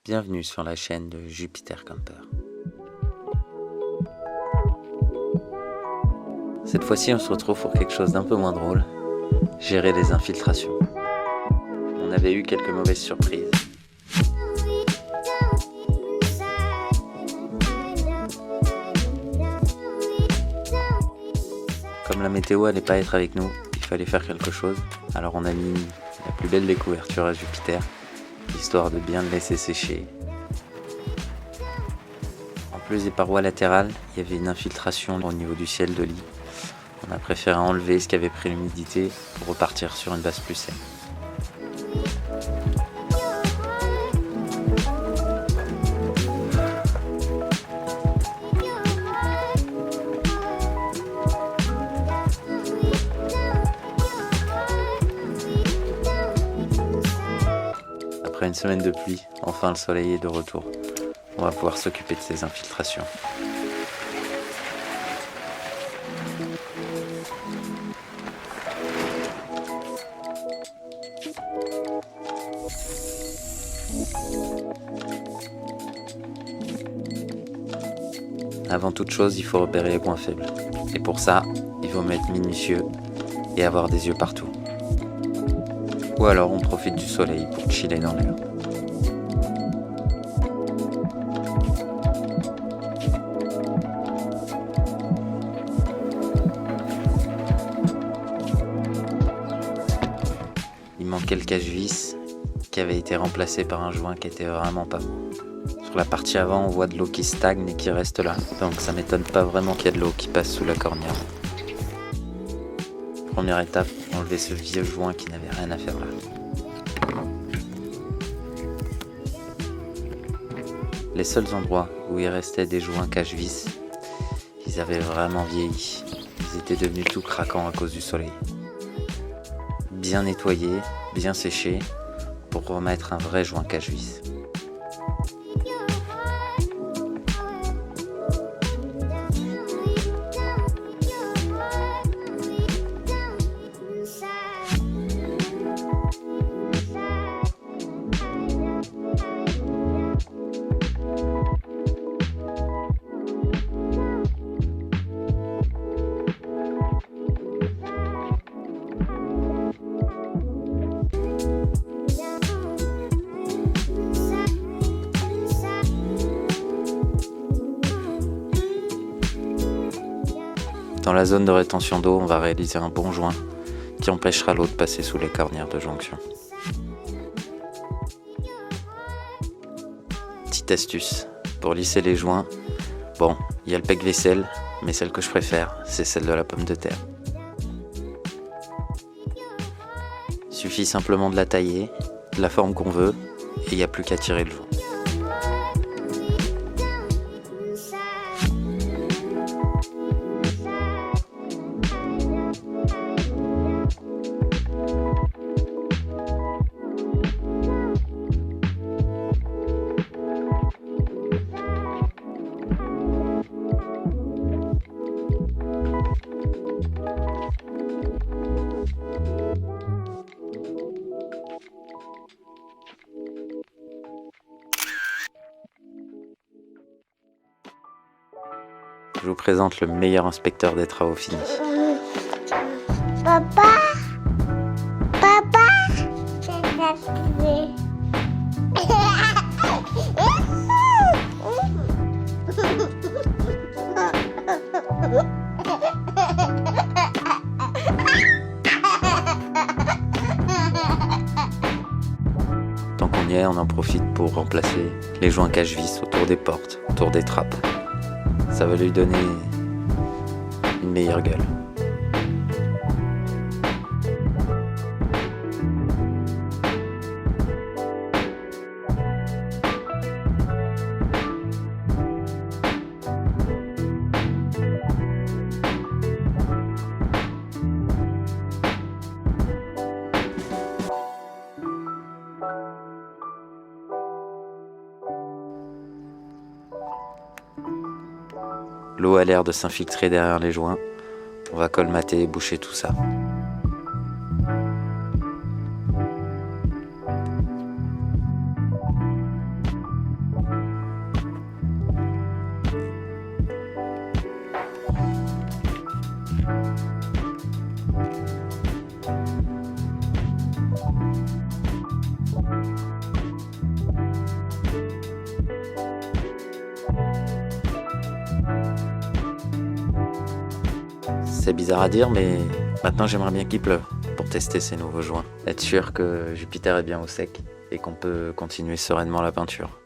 Bienvenue sur la chaîne de Jupiter Camper. Cette fois-ci, on se retrouve pour quelque chose d'un peu moins drôle, gérer les infiltrations. On avait eu quelques mauvaises surprises. Comme la météo allait pas être avec nous, il fallait faire quelque chose, alors on a mis la plus belle des couvertures à Jupiter, histoire de bien le laisser sécher. En plus des parois latérales, il y avait une infiltration au niveau du ciel de lit. On a préféré enlever ce qui avait pris l'humidité pour repartir sur une base plus saine. Après une semaine de pluie, enfin le soleil est de retour. On va pouvoir s'occuper de ces infiltrations. Avant toute chose, il faut repérer les points faibles. Et pour ça, il faut être minutieux et avoir des yeux partout. Ou alors on profite du soleil pour chiller dans l'air. Il manquait le cache-vis qui avait été remplacé par un joint qui était vraiment pas beau. Sur la partie avant, on voit de l'eau qui stagne et qui reste là, donc ça m'étonne pas vraiment qu'il y ait de l'eau qui passe sous la cornière. Première étape, enlever ce vieux joint qui n'avait rien à faire là. Les seuls endroits où il restait des joints cache-vis, ils avaient vraiment vieilli. Ils étaient devenus tout craquants à cause du soleil. Bien nettoyé, bien séché, pour remettre un vrai joint cache-vis. Dans la zone de rétention d'eau, on va réaliser un bon joint qui empêchera l'eau de passer sous les cornières de jonction. Petite astuce, pour lisser les joints, bon, il y a le pec-vaisselle, mais celle que je préfère, c'est celle de la pomme de terre. Suffit simplement de la tailler, de la forme qu'on veut, et il n'y a plus qu'à tirer le joint. Je vous présente le meilleur inspecteur des travaux finis. Papa, c'est fatigué. Tant qu'on y est, on en profite pour remplacer les joints cache-vis autour des portes, autour des trappes. Ça va lui donner une meilleure gueule. L'eau a l'air de s'infiltrer derrière les joints. On va colmater et boucher tout ça. C'est bizarre à dire, mais maintenant j'aimerais bien qu'il pleuve pour tester ces nouveaux joints. Être sûr que Jupiter est bien au sec et qu'on peut continuer sereinement la peinture.